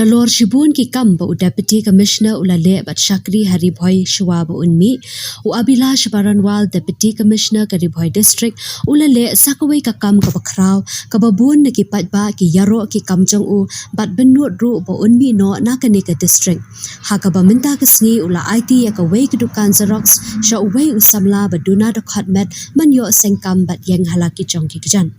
Lor Shibun ki kam ba Deputy Commissioner ulale bat Shakri Ri-Bhoi Shwa ba unmi u Abilash Baranwal Deputy Commissioner ka Ri-Bhoi District ulale sakawai ka kam ka bakraw ka babun na ki paidbah ki yaro ki kam jong u bat benut ru ba unmi no na ka district ha ka ba minta ka sngi ula aiti ya ka wei ka dukan xerox sha wei u samla ba duna dkhotmet man yo seng kam bat yang halaki jong ki jan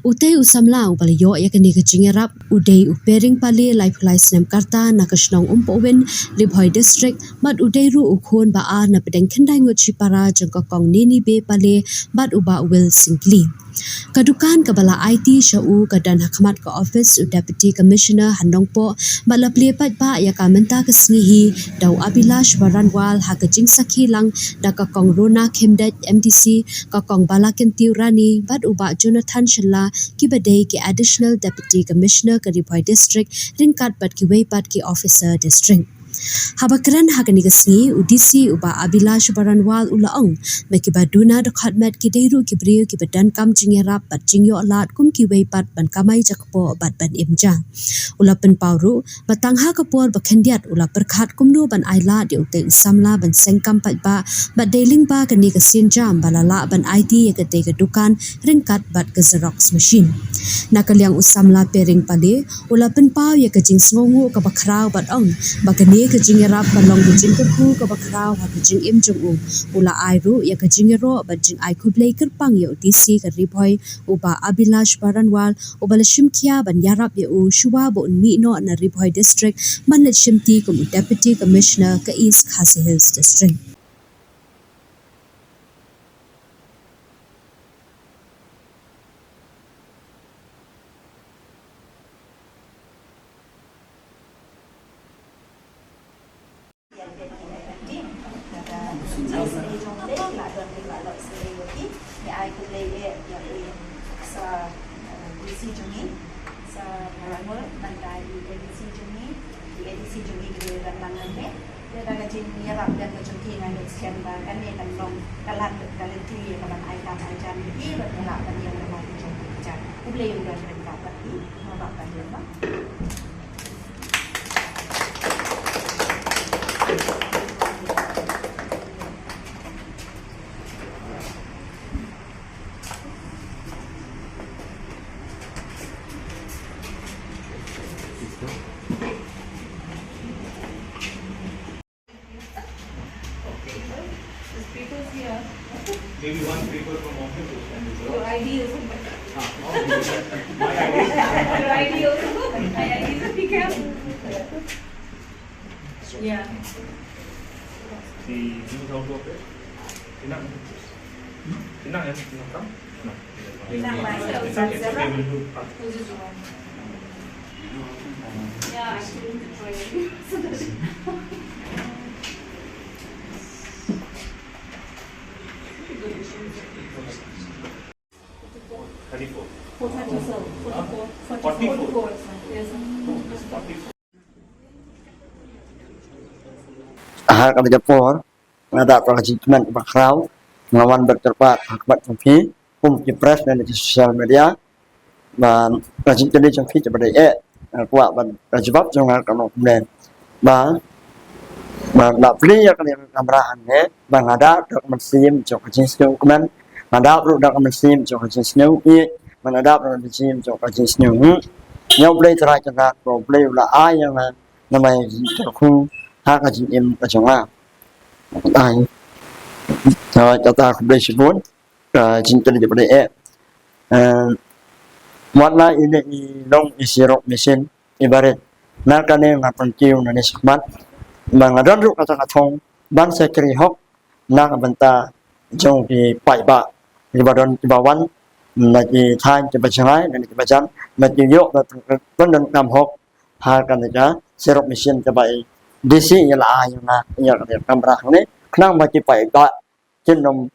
Utay usamla ubal yo ya kani ka jingerap uday upering pali life license karta na kashnong umpowin Ri-Bhoi district mat uday ru ukhon ba a na pedeng kendai ngot chipara jeng kong nini be pali bat uba will singli kadukan kabala IT shau kadan hakmat ka office u deputy commissioner handongpo bala pli paidbah ya ka menta ka sngihi daw Abilash Baranwal ha ka jing sakhilang da ka kong rona khemdet MDC ka kong balakin tiurani bat uba Jonathan Shalla kiba ki additional deputy commissioner ka Ri-Bhoi district ringkat bat ki weipat ki officer district Habakran hakani kasngi udisi uba Abilash Baranwal ulaong mekiba duna dkhotmet ki deiru ki brio ki badan kam jingerap bat jingyo alat kum ki weipat ban kamai jakpo bat ban imja ulapen pauru batangha kapor bakhendiat ula perkhat kumno ban aila de ute samla ban sengkam paidbah bat Lyngba kani kasin jam balala ban IT ya kate ka dukan ringkat bat ka xerox machine nakaliang usamla pering pali ulapen pau ya ka jing sngongu ka bakraw bat ong bakani ka jingerap balong ka jing ku ka bakraw ha ka jing im jong ula airu ya ka jingero bat jing ai khublei kerpang yo DC ka Ri-Bhoi uba Abilash Baranwal ubala shimkhia ban yarap ya u shuwa bo unmi no na Ri-Bhoi district manlet shimti kum deputy commissioner ka East Khasi Hills district Maybe one paper from office and your ID also good. my ID. Your ID also good. My ID is be careful. Yeah. The news how to operate? Tinang. Tinang ya? Tinang kam? No. Tinang myself. It's okay. It's okay. We'll do. Yeah, actually to try it. Hal kami Japor, ada pelajaran bakraw, ngawan berterpat akibat kumpi, kumpi press dan di sosial media, dan pelajaran jadi kumpi cepat kuat dan rajibab jangan kalau kemudian, dan nak beli ya kalau kamerahan bang ada dokumen sim jauh jenis dokumen, ada dokumen sim jauh jenis ini, ada dokumen sim jauh jenis ini, yang beli terakhir nak beli ulah yang namanya terku hak haji im kacanglah, ay, kata aku beli sebut, cinta dia beli warna ini long xerox mesin ibarat nak kene ngapan kiu nani sakmat, mengadon ru kata thong, ban sekri hok nak benta jong di paidbah di badan di bawan, lagi thain di bacangai dan di bacan, lagi yok dan kam hok hal kene xerox mesin terbaik. DC yang kamera ni kenang bagi paidbah jenom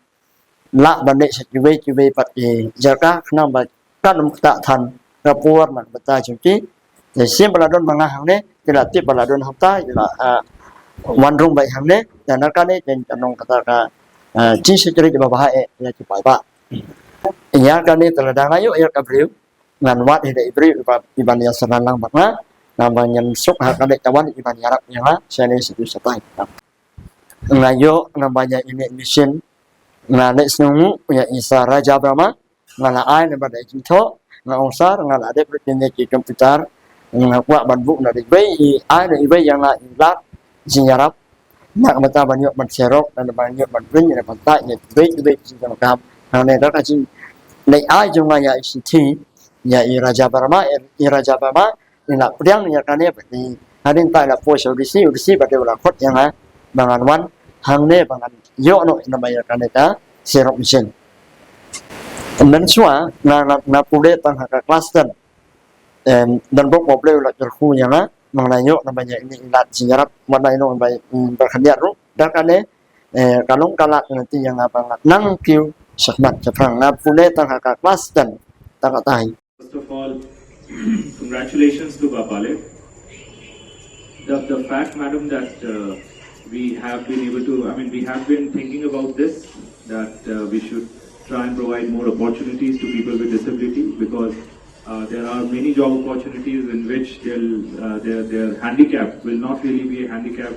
la bandek sekiwe pati jaga kenang bagi kan tak tan rapor man beta jumpi sim baladon mangah ni tidak tip baladon hafta tidak wandrung baik ni dan kan ni jenong kata jin seceri di bawah ya ci paidbah ya kan ni teladang ayo ya kabriu ngan wat hidai ibriu ibania sahlang bakna namanya sok hakade kawan iban yarap yang seni situ satai ngayo namanya ini mesin ngane sungu ya isa raja brahma ngala ai na bada jitho ngausar ngala ade bertinye ki komputer ngakwa banbuk na dibai ai na ibai yang la ilat jinjarap nak mata banyak ban xerox dan banyak ban print ya pantai ya dibai jinjam kam ne da ka jin nei ai jong ya isi ya i raja brahma ina priang ya kane ni hadin tai la po so disi pada la khot yang bangan wan hang ne bangan yo no ina ya kane ta xerox machine dan semua na pule tang hak kelas dan pokok beliau lah terku yang mengenai namanya ini ilat sejarah mana ini berkhidmat ru dan kane kalau kalak nanti yang apa nang kiu sakmat shemphang na pule tang hak kelas dan tang tahi. First of all, congratulations to Plie. The fact, madam, that we have been able to, we have been thinking about this, that we should try and provide more opportunities to people with disability, because there are many job opportunities in which their handicap will not really be a handicap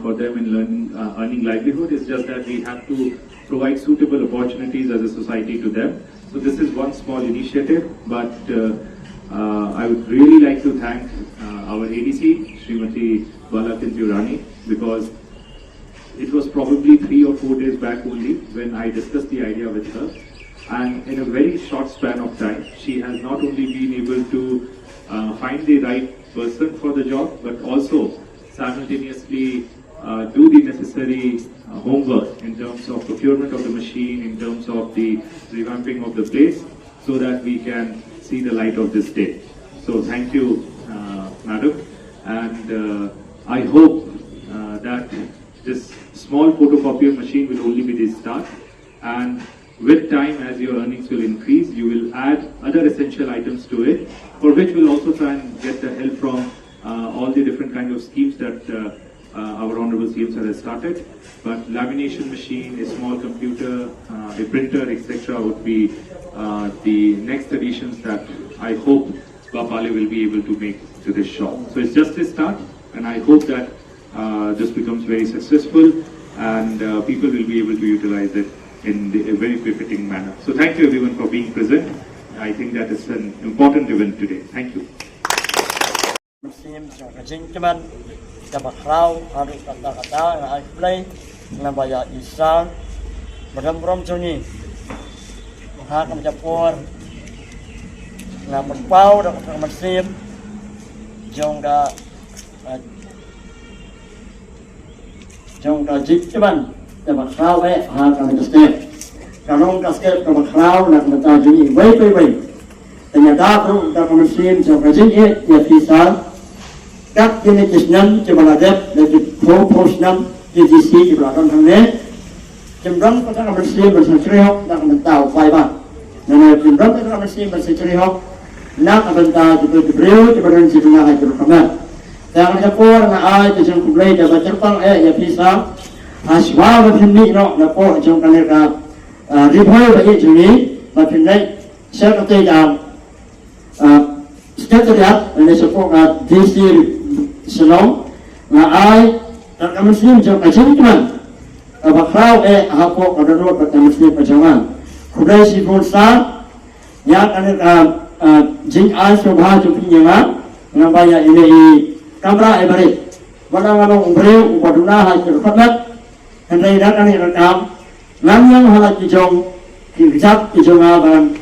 for them in earning livelihood. It's just that we have to provide suitable opportunities as a society to them. So this is one small initiative, but I would really like to thank our ADC, Srimati Balakinti, because it was probably 3 or 4 days back only when I discussed the idea with her, and in a very short span of time, she has not only been able to find the right person for the job, but also simultaneously do the necessary homework in terms of procurement of the machine, in terms of the revamping of the place, so that we can see the light of this day. So thank you, madam, and I hope that this small photocopier machine will only be the start, and with time, as your earnings will increase, you will add other essential items to it, for which we'll also try and get the help from all the different kind of schemes that our Honorable CM Sir has started. But lamination machine, a small computer, a printer, etc. would be the next additions that I hope Plie will be able to make to this shop. So it's just a start, and I hope that this becomes very successful, and people will be able to utilize it in a very befitting manner. So thank you everyone for being present. I think that is an important event today. Thank you. Tabaklau harus kata-kata na Plie na baya isa beram-beram suni ha kam japor na pau da masim jong da jikban tabaklau ha kam step kalong kasket tabaklau na mata juni wei ternyata tu da masim jong rajin ya bisa các jenis nam cebalajat dari pos nam DC di belakang sana, cenderung kita bersih bersih dan mentau paidbah. Dan cenderung kita bersih bersih nak mentau juga riew cebaran situlah itu kamai. Yang japor na ai jeng khlieh dapat cerpang ya bisa aswa macam ni no na po jeng kanera Ri-Bhoi bagi juni macam ni saya kata jam sekretariat ini sepuluh DC Salong na ai tak muslim jauh kacimpan bakau hapok ada dua kata muslim pajangan kudai si bolsa ya kan jing ai sobha jupinga ngabaya ini kamera balik mana ngalong riew upaduna khubor hendai kan rekam ngamyang halak kijong kijak kijong aban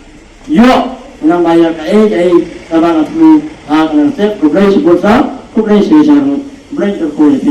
yo ngabaya kai tabang atmu hak nasib kudai si bolsa khubor si sang khubor terkulit